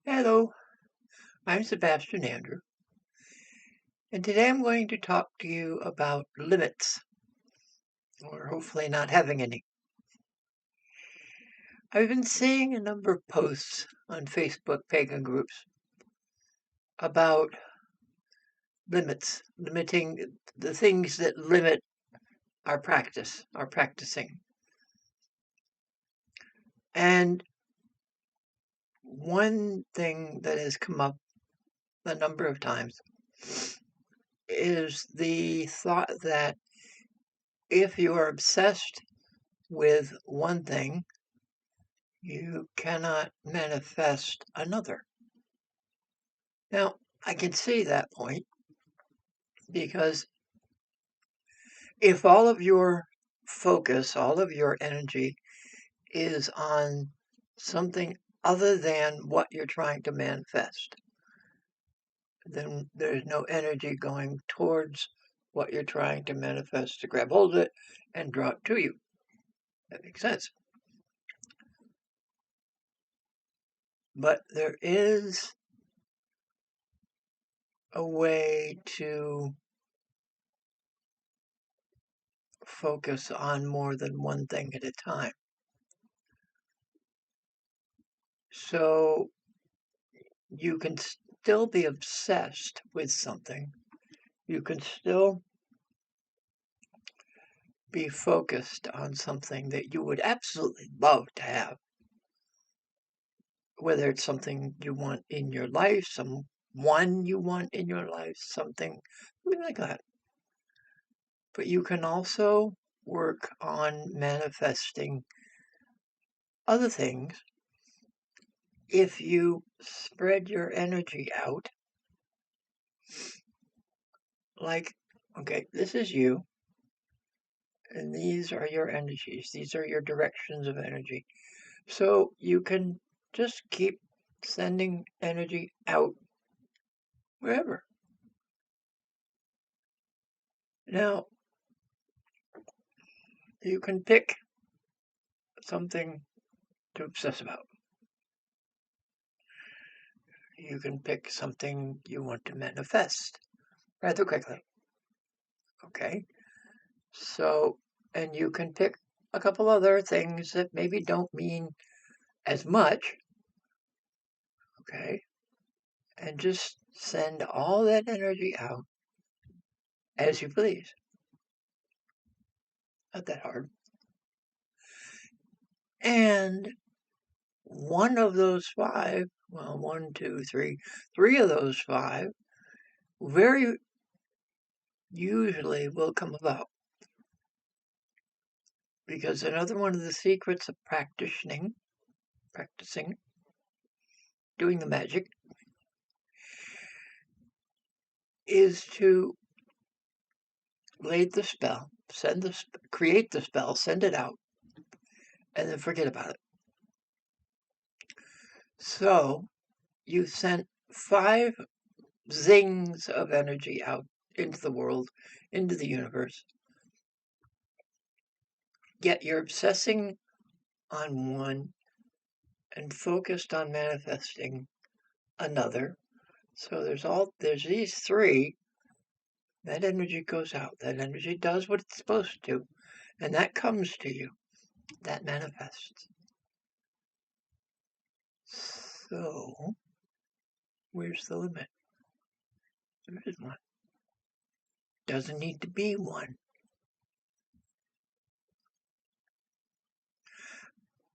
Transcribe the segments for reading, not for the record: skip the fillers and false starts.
Hello, I'm Sebastian Andrew, and today I'm going to talk to you about limits, or hopefully not having any. I've been seeing a number of posts on Facebook pagan groups about limits, limiting the things that limit our practice, our practicing. And one thing that has come up a number of times is the thought that if you are obsessed with one thing, you cannot manifest another. Now, I can see that point because if all of your focus, all of your energy is on something other than what you're trying to manifest, then there's no energy going towards what you're trying to manifest to grab hold of it and draw it to you. That makes sense. But there is a way to focus on more than one thing at a time. So you can still be obsessed with something. You can still be focused on something that you would absolutely love to have. Whether it's something you want in your life, someone you want in your life, something like that. But you can also work on manifesting other things if you spread your energy out. Like, okay, this is you, and these are your energies. These are your directions of energy. So you can just keep sending energy out wherever. Now, you can pick something to obsess about. You can pick something you want to manifest rather quickly. Okay? So, and you can pick a couple other things that maybe don't mean as much. Okay? And just send all that energy out as you please. Not that hard. And one of those five, well, 1, 2, 3, three of those five very usually will come about. Because another one of the secrets of practicing, doing the magic, is to lay the spell, create the spell, send it out, and then forget about it. So you sent 5 zings of energy out into the world, into the universe. Yet you're obsessing on one and focused on manifesting another. So there's these 3. That energy goes out. That energy does what it's supposed to. And that comes to you. That manifests. So, where's the limit? There is one. Doesn't need to be one.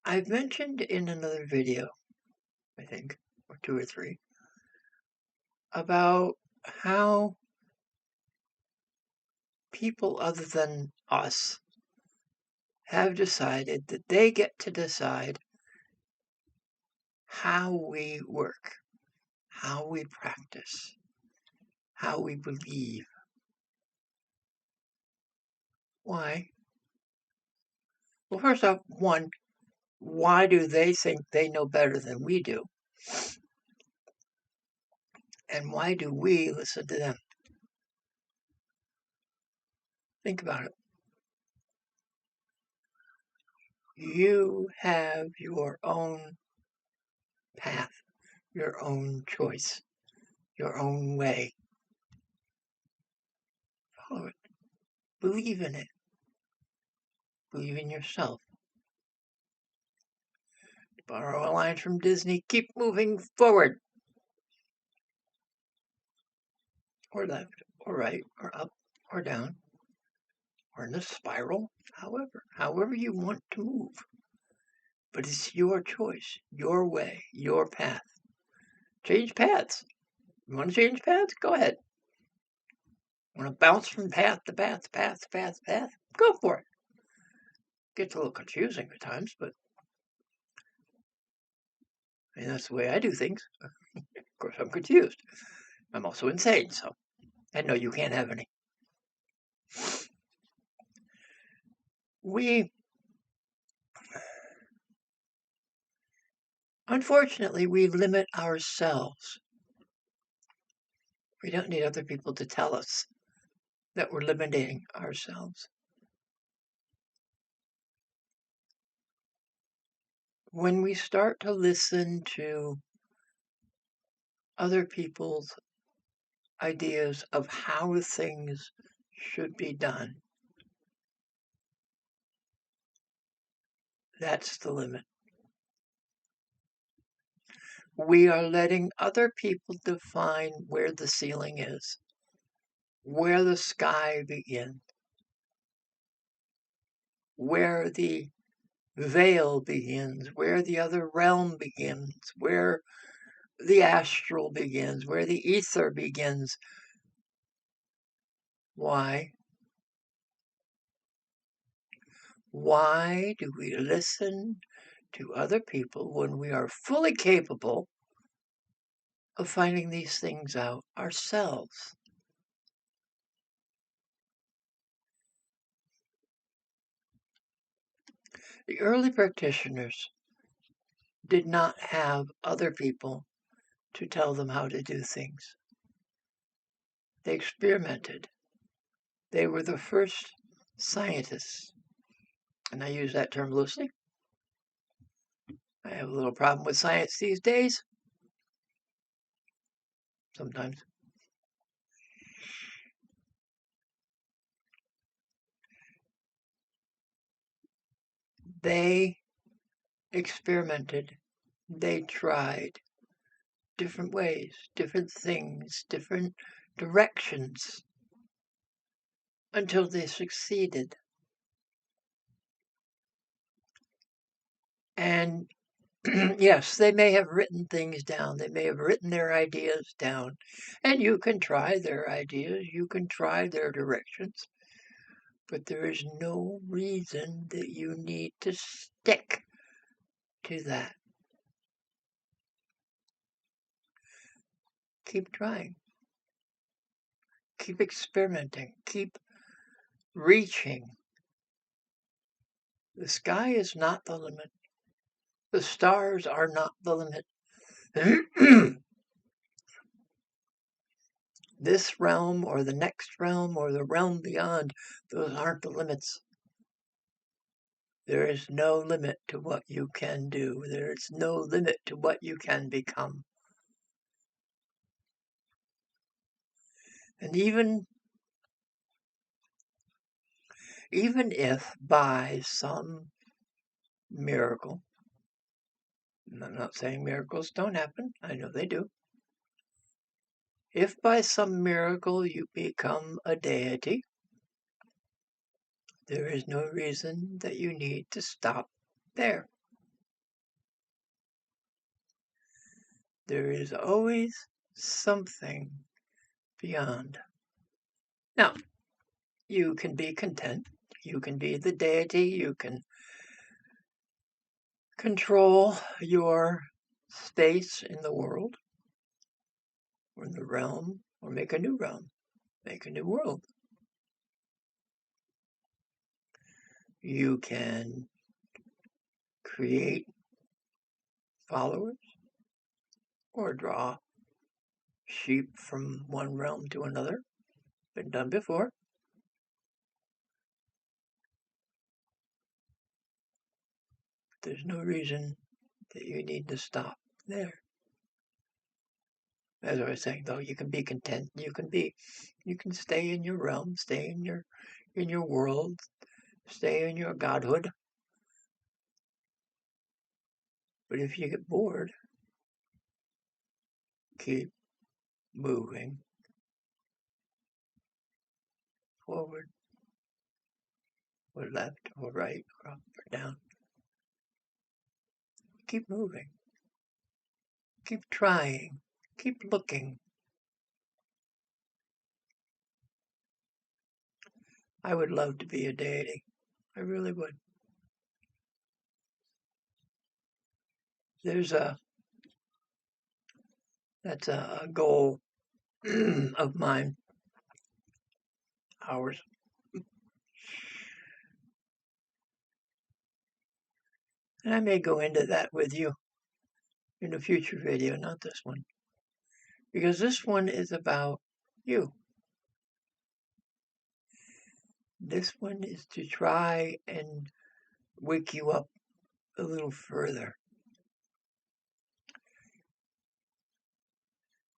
I've mentioned in another video, I think, or 2 or 3, about how people other than us have decided that they get to decide how we work, how we practice, how we believe. Why? Well, first off, one, why do they think they know better than we do? And why do we listen to them? Think about it. You have your own path, your own choice, your own way. Follow it. Believe in it. Believe in yourself. Borrow a line from Disney, keep moving forward. Or left, or right, or up, or down, or in a spiral, however you want to move. But it's your choice, your way, your path. Change paths. You want to change paths? Go ahead. Want to bounce from path to path, Go for it. Gets a little confusing at times, but that's the way I do things. Of course, I'm confused. I'm also insane, so I know you can't have any. Unfortunately, we limit ourselves. We don't need other people to tell us that we're limiting ourselves. When we start to listen to other people's ideas of how things should be done, that's the limit. We are letting other people define where the ceiling is, where the sky begins, where the veil begins, where the other realm begins, where the astral begins, where the ether begins. Why? Why do we listen to other people when we are fully capable of finding these things out ourselves? The early practitioners did not have other people to tell them how to do things. They experimented. They were the first scientists. And I use that term loosely. I have a little problem with science these days. Sometimes. They experimented. They tried different ways, different things, different directions until they succeeded. And yes, they may have written things down. They may have written their ideas down. And you can try their ideas. You can try their directions. But there is no reason that you need to stick to that. Keep trying. Keep experimenting. Keep reaching. The sky is not the limit. The stars are not the limit. This realm or the next realm or the realm beyond, those aren't the limits. There is no limit to what you can do. There is no limit to what you can become. And even if by some miracle, and I'm not saying miracles don't happen, I know they do. If by some miracle you become a deity, there is no reason that you need to stop there. There is always something beyond. Now, you can be content. You can be the deity. You can control your space in the world or in the realm, or make a new realm, make a new world. You can create followers or draw sheep from one realm to another. Been done before. There's no reason that you need to stop there. As I was saying, though, you can be content. You can stay in your realm, stay in your world, stay in your godhood. But if you get bored, keep moving forward, or left, or right, or up, or down. Keep moving. Keep trying. Keep looking. I would love to be a deity. I really would. That's a goal of mine, ours. And I may go into that with you in a future video, not this one. Because this one is about you. This one is to try and wake you up a little further.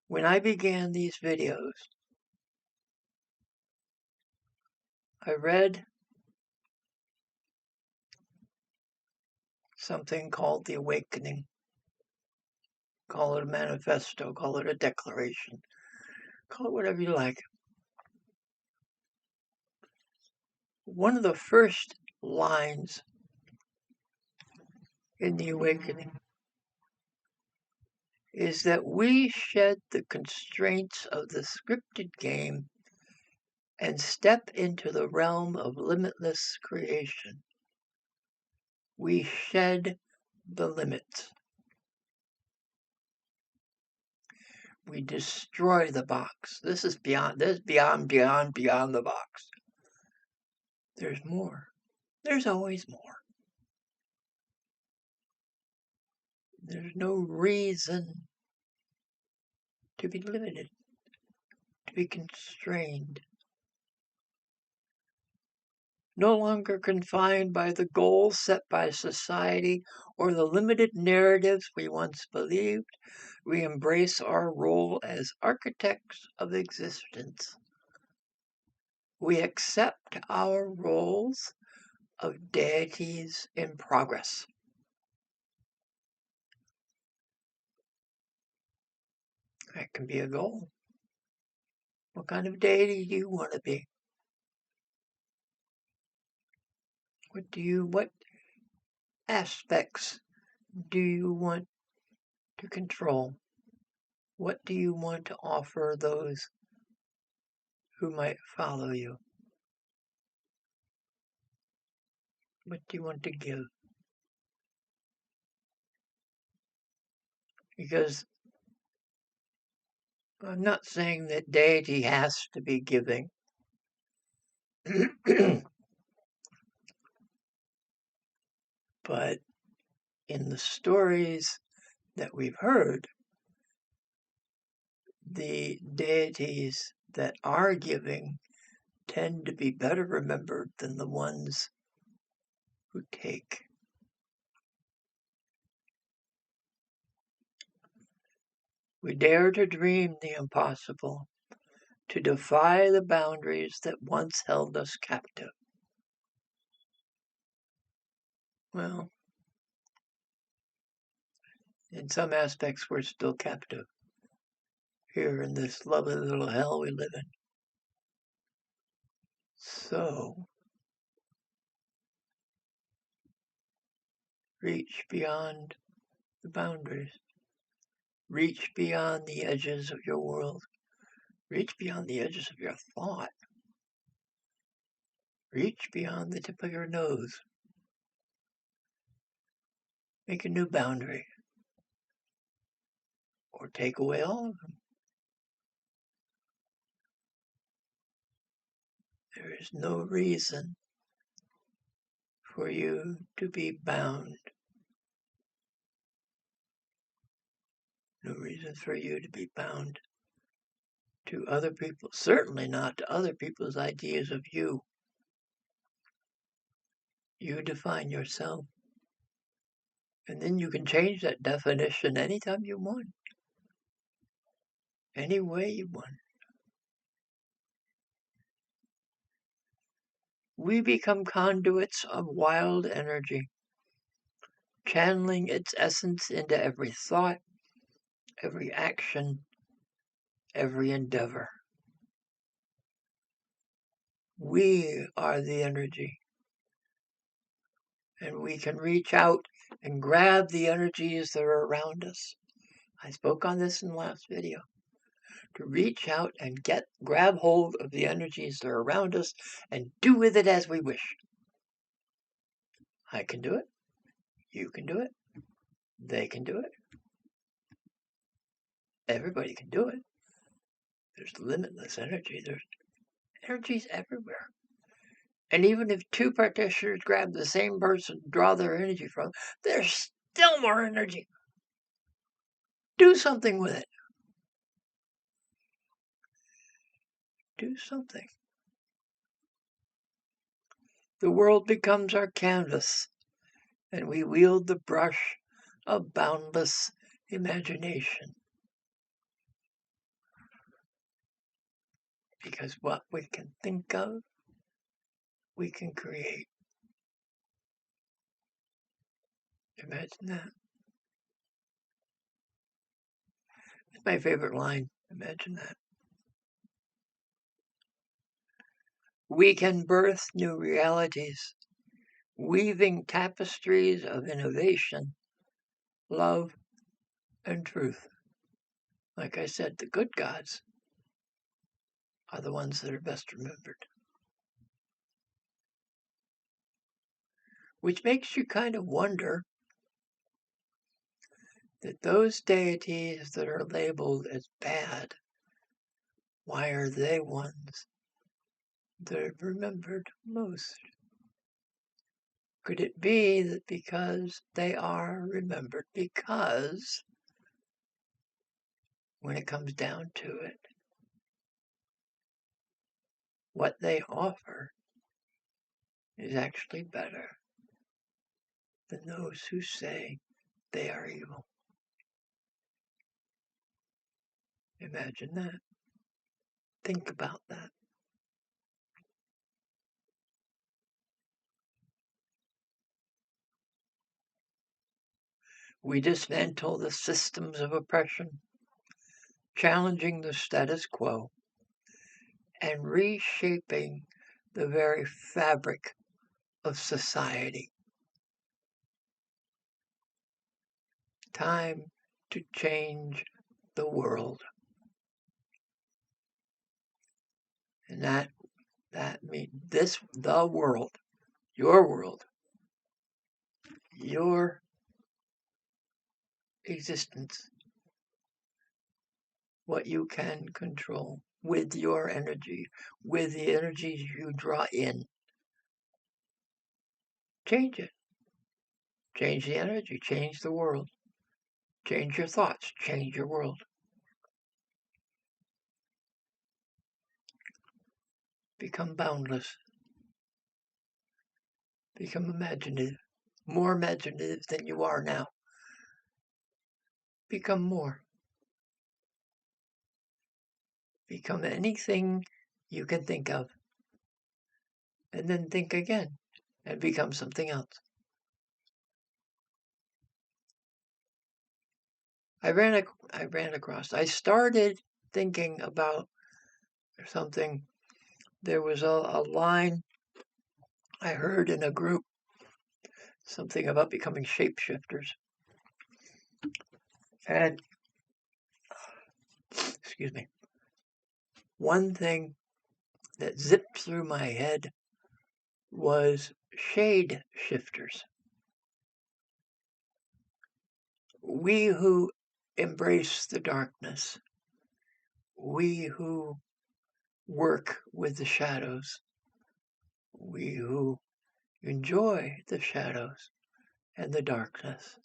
When I began these videos, I read something called The Awakening. Call it a manifesto, call it a declaration, call it whatever you like. One of the first lines in The Awakening is that we shed the constraints of the scripted game and step into the realm of limitless creation. We shed the limits. We destroy the box. This is beyond the box. There's more. There's always more. There's no reason to be limited, to be constrained. No longer confined by the goals set by society or the limited narratives we once believed, we embrace our role as architects of existence. We accept our roles of deities in progress. That can be a goal. What kind of deity do you want to be? What aspects do you want to control? What do you want to offer those who might follow you? What do you want to give? Because I'm not saying that deity has to be giving. But in the stories that we've heard, the deities that are giving tend to be better remembered than the ones who take. We dare to dream the impossible, to defy the boundaries that once held us captive. Well, in some aspects, we're still captive here in this lovely little hell we live in. So, reach beyond the boundaries. Reach beyond the edges of your world. Reach beyond the edges of your thought. Reach beyond the tip of your nose. Make a new boundary. Or take away all of them. There is no reason for you to be bound. No reason for you to be bound to other people, certainly not to other people's ideas of you. You define yourself. And then you can change that definition anytime you want. any way you want. We become conduits of wild energy, channeling its essence into every thought, every action, every endeavor. We are the energy, and we can reach out and grab the energies that are around us. I spoke on this in the last video. To reach out and grab hold of the energies that are around us and do with it as we wish. I can do it. You can do it. They can do it. Everybody can do it. There's limitless energy. There's energies everywhere. And even if two practitioners grab the same person, draw their energy from, there's still more energy. Do something with it. Do something. The world becomes our canvas, and we wield the brush of boundless imagination. Because what we can think of, we can create. Imagine that. It's my favorite line. Imagine that. We can birth new realities, weaving tapestries of innovation, love, and truth. Like I said, the good gods are the ones that are best remembered. Which makes you kind of wonder that those deities that are labeled as bad, why are they ones that are remembered most? Could it be that because they are remembered, because when it comes down to it, what they offer is actually better than those who say they are evil? Imagine that. Think about that. We dismantle the systems of oppression, challenging the status quo, and reshaping the very fabric of society. Time to change the world. And that means the world, your existence, what you can control with your energy, with the energies you draw in. Change it. Change the energy, change the world. Change your thoughts, change your world. Become boundless. Become imaginative. More imaginative than you are now. Become more. Become anything you can think of. And then think again and become something else. I started thinking about something. There was a line I heard in a group, something about becoming shapeshifters. And, excuse me, one thing that zipped through my head was shade shifters. We who embrace the darkness, we who work with the shadows, we who enjoy the shadows and the darkness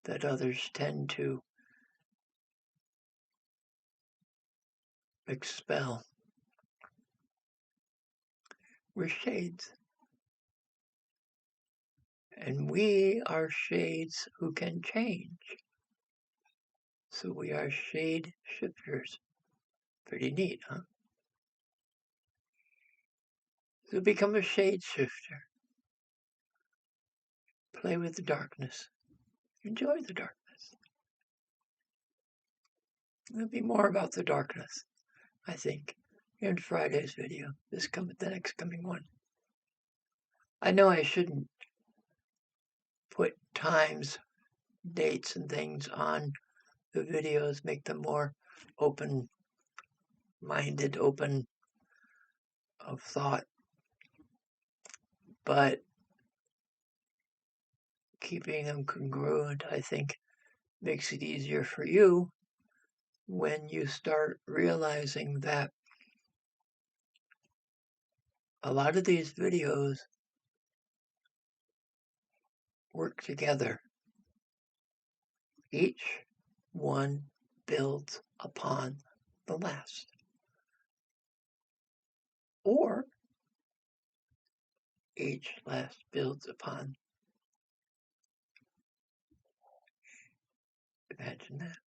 that others tend to expel. We're shades. And we are shades who can change So we are shade shifters. Pretty neat, huh? So become a shade shifter. Play with the darkness. Enjoy the darkness. There'll be more about the darkness, I think, in Friday's video, the next coming one. I know I shouldn't put times, dates, and things on the videos, make them more open-minded, open of thought, but keeping them congruent, I think, makes it easier for you when you start realizing that a lot of these videos work together. Each one builds upon the last. Or each last builds upon. Imagine that.